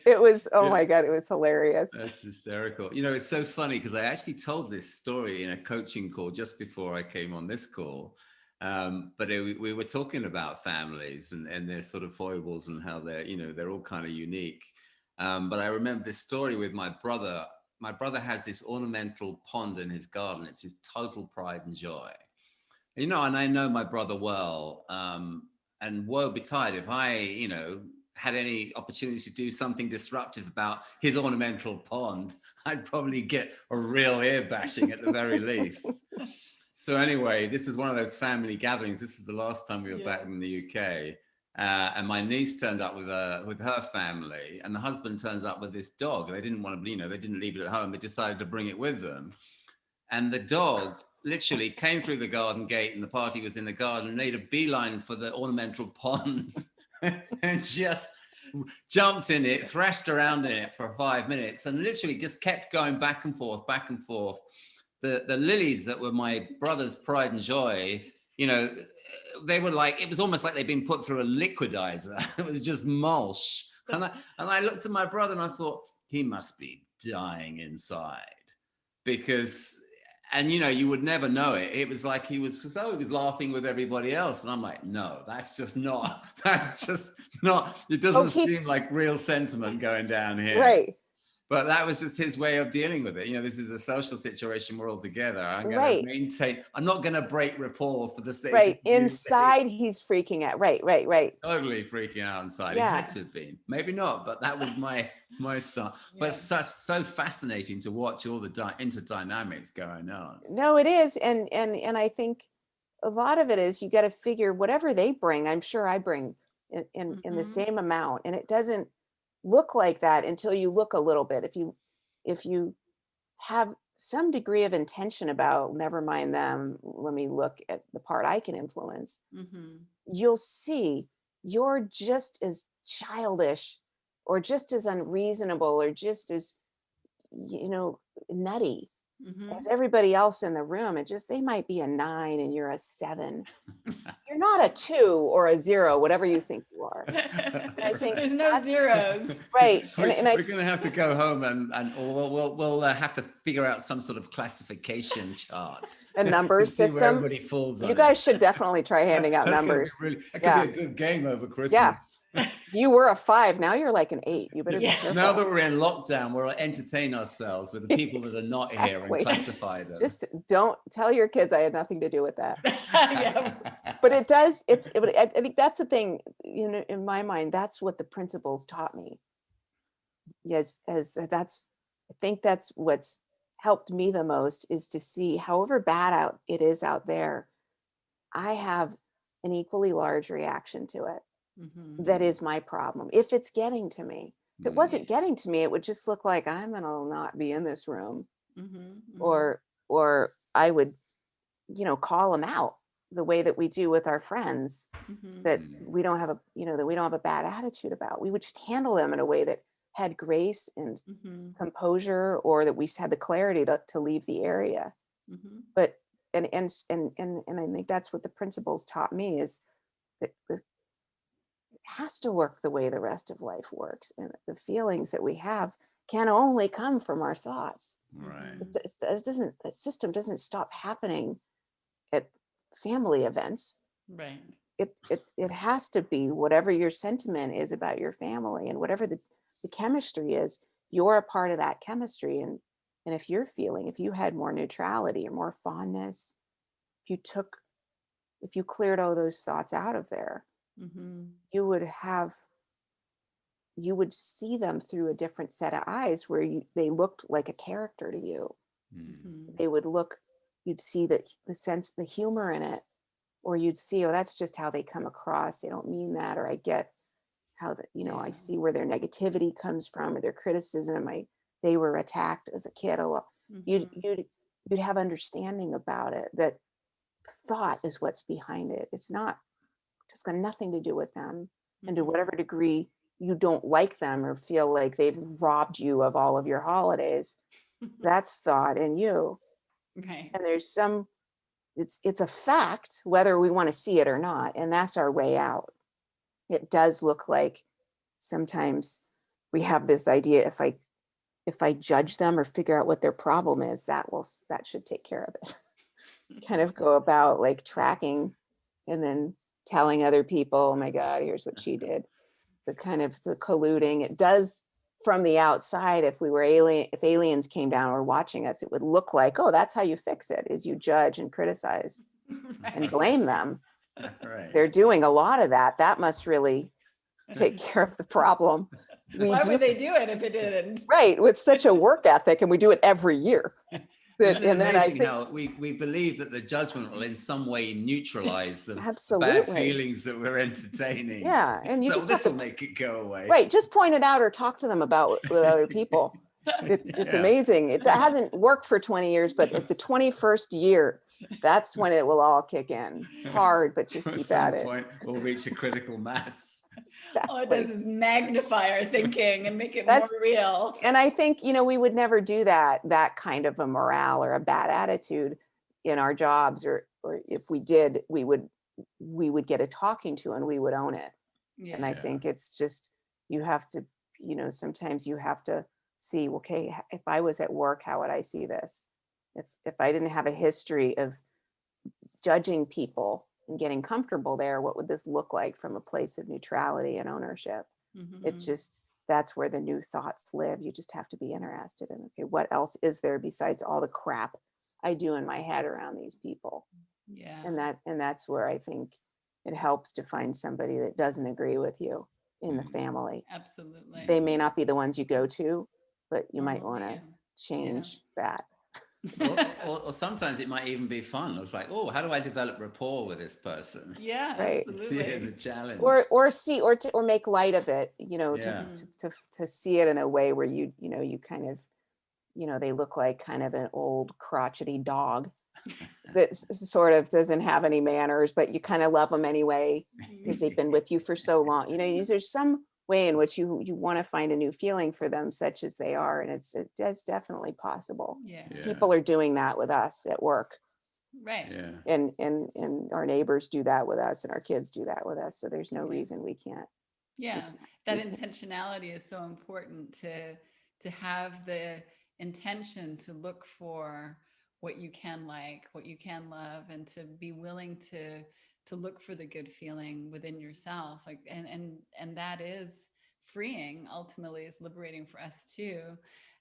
S2: it was, oh my God, it was hilarious.
S3: That's hysterical. It's so funny because I actually told this story in a coaching call just before I came on this call. But we were talking about families and their sort of foibles and how they're all kind of unique. But I remember this story with my brother. My brother has this ornamental pond in his garden. It's his total pride and joy. And I know my brother well. And woe betide if I, had any opportunity to do something disruptive about his ornamental pond, I'd probably get a real ear bashing at the very least. So anyway, this is one of those family gatherings. This is the last time we were back in the UK. And my niece turned up with her family, and the husband turns up with this dog. They didn't want to, they didn't leave it at home. They decided to bring it with them. And the dog literally came through the garden gate, and the party was in the garden, and made a beeline for the ornamental pond and just jumped in it, thrashed around in it for 5 minutes, and literally just kept going back and forth, back and forth. The lilies that were my brother's pride and joy, they were like, it was almost like they'd been put through a liquidizer. It was just mulch. And I looked at my brother and I thought, he must be dying inside, because, and you would never know it. It was like he was laughing with everybody else. And I'm like, no, that's just not, it doesn't seem like real sentiment going down here.
S2: Right.
S3: But that was just his way of dealing with it. This is a social situation. We're all together. I'm going to maintain. I'm not going to break rapport for the sake.
S2: Right. Inside, he's freaking out. Right.
S3: Totally freaking out inside.
S2: Yeah.
S3: He had to have been. Maybe not, but that was my start. But so fascinating to watch all the interdynamics going on.
S2: No, it is. And I think a lot of it is, you got to figure whatever they bring, I'm sure I bring in the same amount. And it doesn't look like that until you look a little bit. If you have some degree of intention about, never mind them, let me look at the part I can influence, you'll see you're just as childish or just as unreasonable or just as nutty as everybody else in the room, they might be a 9 and you're a 7. You're not a 2 or a 0, whatever you think you are. And I think
S1: there's no zeros.
S2: Right.
S3: We're going to have to go home and we'll have to figure out some sort of classification chart.
S2: A number
S3: See where
S2: system.
S3: everybody falls on
S2: You
S3: it.
S2: guys should definitely try handing out numbers.
S3: That could be a good game over Christmas.
S2: Yeah. You were a 5. Now you're like an 8. You better be careful.
S3: Now that we're in lockdown, we'll entertain ourselves with the people that are not here and classify them.
S2: Just don't tell your kids I had nothing to do with that. But it does. I think that's the thing. In my mind, that's what the principals taught me. Yes, I think that's what's helped me the most, is to see, however bad it is out there, I have an equally large reaction to it. That is my problem. If it's getting to me, if it wasn't getting to me, it would just look like I'm gonna not be in this room, or I would, call them out the way that we do with our friends that we don't have a bad attitude about. We would just handle them in a way that had grace and composure, or that we had the clarity to leave the area. But and I think that's what the principals taught me, is that it has to work the way the rest of life works, and the feelings that we have can only come from our thoughts.
S3: Right.
S2: The system doesn't stop happening at family events.
S1: Right.
S2: It has to be whatever your sentiment is about your family, and whatever the chemistry is, you're a part of that chemistry. And if you had more neutrality or more fondness, if you cleared all those thoughts out of there, you would see them through a different set of eyes, where they looked like a character to you. You'd see the humor in it, or you'd see, oh, that's just how they come across. They don't mean that. Or I get how I see where their negativity comes from, or their criticism. They were attacked as a kid a lot. You'd have understanding about it, that thought is what's behind it. It's just got nothing to do with them. And to whatever degree you don't like them or feel like they've robbed you of all of your holidays, that's thought in you.
S1: Okay.
S2: And there's it's a fact, whether we want to see it or not. And that's our way out. It does look like sometimes we have this idea, if I judge them or figure out what their problem is, that should take care of it. Kind of go about like tracking and then telling other people, oh my God, here's what she did. The colluding. It does from the outside. If aliens came down or watching us, it would look like, oh, that's how you fix it, is you judge and criticize and blame them.
S3: Right.
S2: They're doing a lot of that. That must really take care of the problem.
S1: Why would they do it if it didn't?
S2: Right, with such a work ethic, and we do it every year.
S3: And then I think how we believe that the judgment will in some way neutralize the bad feelings that we're entertaining.
S2: Yeah, and
S3: this will make it go away.
S2: Right, just point it out or talk to them about it with other people. It's amazing. It hasn't worked for 20 years, but at the 21st year, that's when it will all kick in. It's hard, but just keep at it.
S3: At some point, we'll reach a critical mass.
S2: Exactly.
S1: All it does is magnify our thinking and make it more real.
S2: And I think, we would never do that kind of a morale or a bad attitude in our jobs, or if we did, we would get a talking to, and we would own it. Yeah. And I think it's just, you have to, sometimes you have to see, okay, if I was at work, how would I see this? If I didn't have a history of judging people and getting comfortable there, what would this look like from a place of neutrality and ownership? That's where the new thoughts live. You just have to be interested in, okay, what else is there besides all the crap I do in my head around these people?
S1: Yeah.
S2: And that's where I think it helps to find somebody that doesn't agree with you in the family.
S1: Absolutely.
S2: They may not be the ones you go to, but you might want to change that.
S3: or sometimes it might even be fun. It's like, oh, how do I develop rapport with this person?
S1: Yeah,
S2: right.
S1: Absolutely.
S3: See it as a challenge,
S2: or make light of it. To see it in a way where you kind of, they look like kind of an old crotchety dog that sort of doesn't have any manners, but you kind of love them anyway because they've been with you for so long. There's some way in which you want to find a new feeling for them, such as they are. And it's definitely possible.
S1: Yeah.
S2: People are doing that with us at work.
S1: Right.
S2: And our neighbors do that with us, and our kids do that with us. So there's no reason we can't.
S1: Yeah, that intentionality is so important, to have the intention to look for what you can like, what you can love, and to be willing to look for the good feeling within yourself. Like, and that is freeing, ultimately is liberating for us too.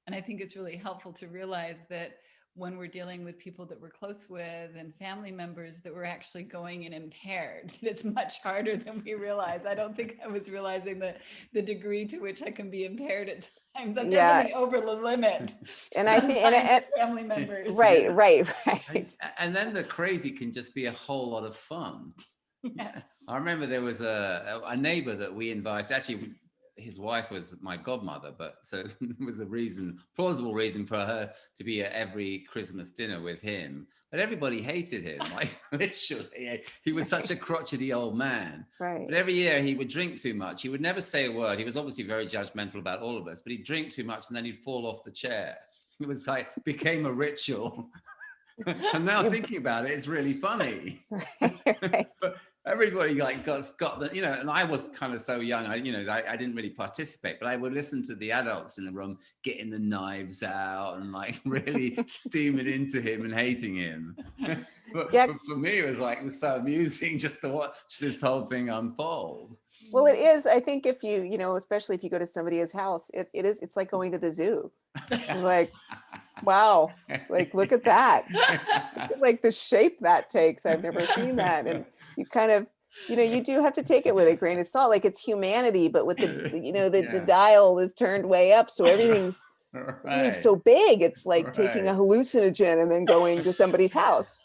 S1: And I think it's really helpful to realize that when we're dealing with people that we're close with and family members, that we're actually going in impaired, that it's much harder than we realize. I don't think I was realizing the degree to which I can be impaired at times. I'm definitely over the limit.
S2: And I think, and
S1: family members.
S2: Right.
S3: And then the crazy can just be a whole lot of fun.
S1: Yes.
S3: I remember there was a neighbor that we invited. Actually, his wife was my godmother, but so it was a plausible reason for her to be at every Christmas dinner with him. But everybody hated him, like literally. He was such a crotchety old man.
S2: Right.
S3: But every year he would drink too much. He would never say a word. He was obviously very judgmental about all of us, but he'd drink too much and then he'd fall off the chair. It was like, became a ritual. And now thinking about it, it's really funny.
S2: Right.
S3: But everybody like got the, and I was kind of so young, I didn't really participate, but I would listen to the adults in the room getting the knives out and like really steaming into him and hating him. But for me, it was so amusing just to watch this whole thing unfold.
S2: Well, it is. I think if you, especially if you go to somebody's house, it's like going to the zoo. Like, wow, like, look at that. Like the shape that takes. I've never seen that. And you kind of, you do have to take it with a grain of salt. Like, it's humanity, but with the dial is turned way up. So everything's so big. It's like taking a hallucinogen and then going to somebody's house.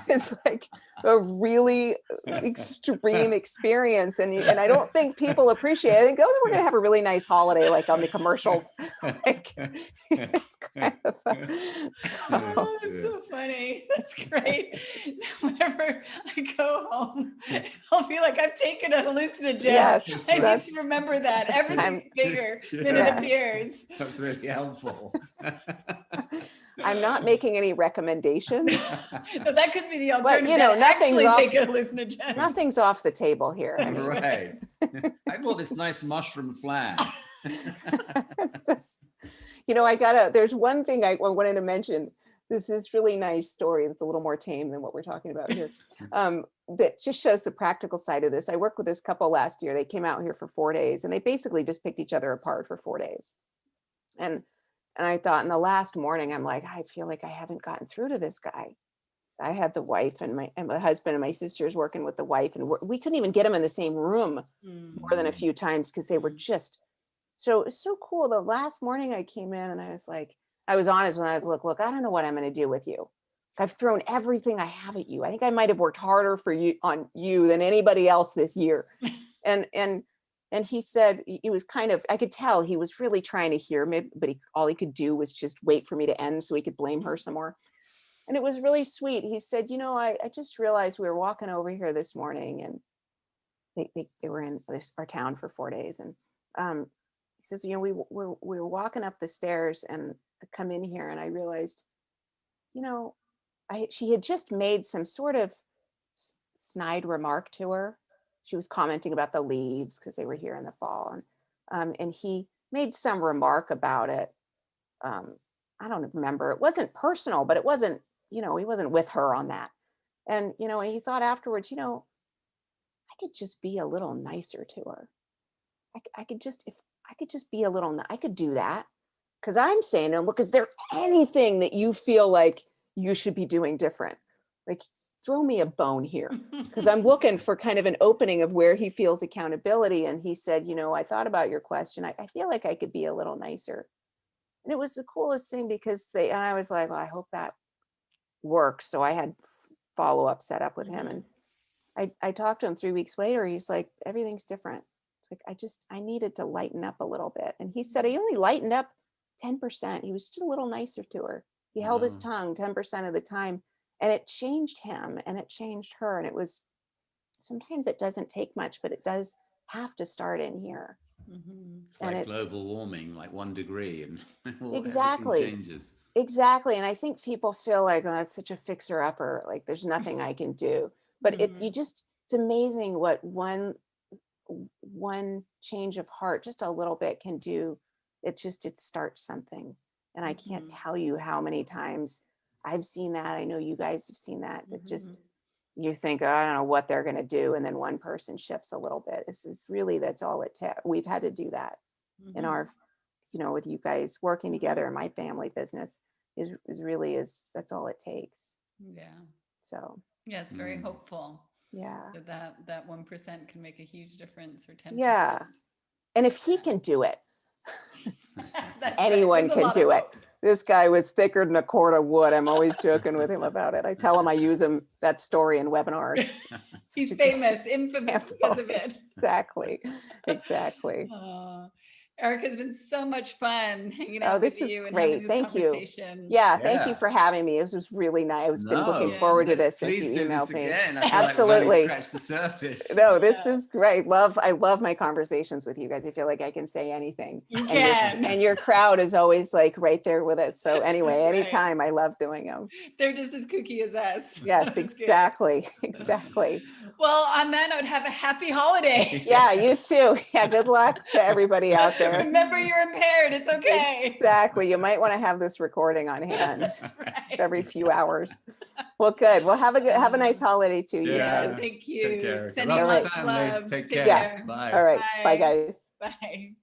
S2: It's like a really extreme experience. And I don't think people appreciate it. I think, we're going to have a really nice holiday, like on the commercials. Like, it's kind of fun.
S1: It's so funny. That's great. Whenever I go home, I'll feel like I've taken a hallucinogen.
S2: Yes,
S1: I need to remember that everything's bigger than it appears.
S3: That's really helpful.
S2: I'm not making any recommendations.
S1: No, that could be the alternative.
S2: But,
S1: take a hallucinogen.
S2: Nothing's off the table here.
S3: Right. I bought this nice mushroom flan.
S2: There's one thing I wanted to mention. This is really nice story. That's a little more tame than what we're talking about here. That just shows the practical side of this. I worked with this couple last year. They came out here for 4 days, and they basically just picked each other apart for 4 days. And I thought, in the last morning, I'm like, I feel like I haven't gotten through to this guy. I had the wife and my husband and my sisters working with the wife, and we couldn't even get them in the same room more than a few times because they were just so cool. The last morning I came in and I was honest when I was look, I don't know what I'm going to do with you. I've thrown everything I have at you. I think I might have worked harder on you than anybody else this year. And he said, he was I could tell he was really trying to hear me, but all he could do was just wait for me to end so he could blame her some more. And it was really sweet. He said, I just realized we were walking over here this morning, and they were in our town for 4 days. And he says, we were walking up the stairs and I come in here and I realized, she had just made some sort of snide remark to her. She was commenting about the leaves because they were here in the fall. And he made some remark about it. I don't remember. It wasn't personal, but it wasn't, he wasn't with her on that. And, and he thought afterwards, I could just be a little nicer to her. I could just be a little, I could do that. Because I'm saying, look, is there anything that you feel like you should be doing different? Like, throw me a bone here, because I'm looking for kind of an opening of where he feels accountability. And he said, I thought about your question. I feel like I could be a little nicer. And it was the coolest thing because and I was like, well, I hope that works. So I had follow-up set up with him. And I talked to him 3 weeks later. He's like, everything's different. It's like, I needed to lighten up a little bit. And he said, he only lightened up 10%. He was just a little nicer to her. He held his tongue 10% of the time. And it changed him and it changed her. And it was, sometimes it doesn't take much, but it does have to start in here.
S3: It's
S2: And
S3: like global warming, like 1 degree, and
S2: exactly.
S3: everything changes.
S2: Exactly. And I think people feel like, oh, that's such a fixer upper, like there's nothing I can do. But it's amazing what one change of heart, just a little bit, can do. It starts something. And I can't tell you how many times I've seen that. I know you guys have seen that. That just, you think, oh, I don't know what they're going to do. And then one person shifts a little bit. It's just really, that's all it takes. We've had to do that in our, with you guys working together in my family business is that's all it takes.
S1: Yeah.
S2: So.
S1: Yeah, it's very hopeful.
S2: Yeah.
S1: That 1% can make a huge difference, or 10%.
S2: Yeah. And if he can do it, anyone
S1: right.
S2: can do it. This guy was thicker than a cord of wood. I'm always joking with him about it. I tell him I use that story in webinars.
S1: He's famous, infamous because of it.
S2: Exactly.
S1: Erika, has been so much fun hanging out
S2: this
S1: with
S2: is
S1: you and
S2: great.
S1: having this
S2: Thank
S1: conversation.
S2: you. Yeah, thank you for having me. This was really nice. I've been looking forward to this since you emailed me.
S3: Absolutely. Scratch the surface.
S2: No, this is great. I love my conversations with you guys. I feel like I can say anything.
S1: You can.
S2: And your crowd is always like right there with us. So anyway, anytime, I love doing them.
S1: They're just as kooky as us.
S2: Yes, exactly. Exactly.
S1: Well, on that note, have a happy holiday.
S2: Yeah, you too. Yeah, good luck to everybody out there.
S1: Remember, you're impaired. It's okay.
S2: Exactly. You might want to have this recording on hand every few hours. Well, good. Well, have a nice holiday too.
S1: Yeah, thank you.
S3: Take care.
S1: Sending lots of love.
S3: Take care.
S2: Yeah.
S3: Bye.
S2: All right.
S1: Bye.
S2: Bye, guys.
S1: Bye.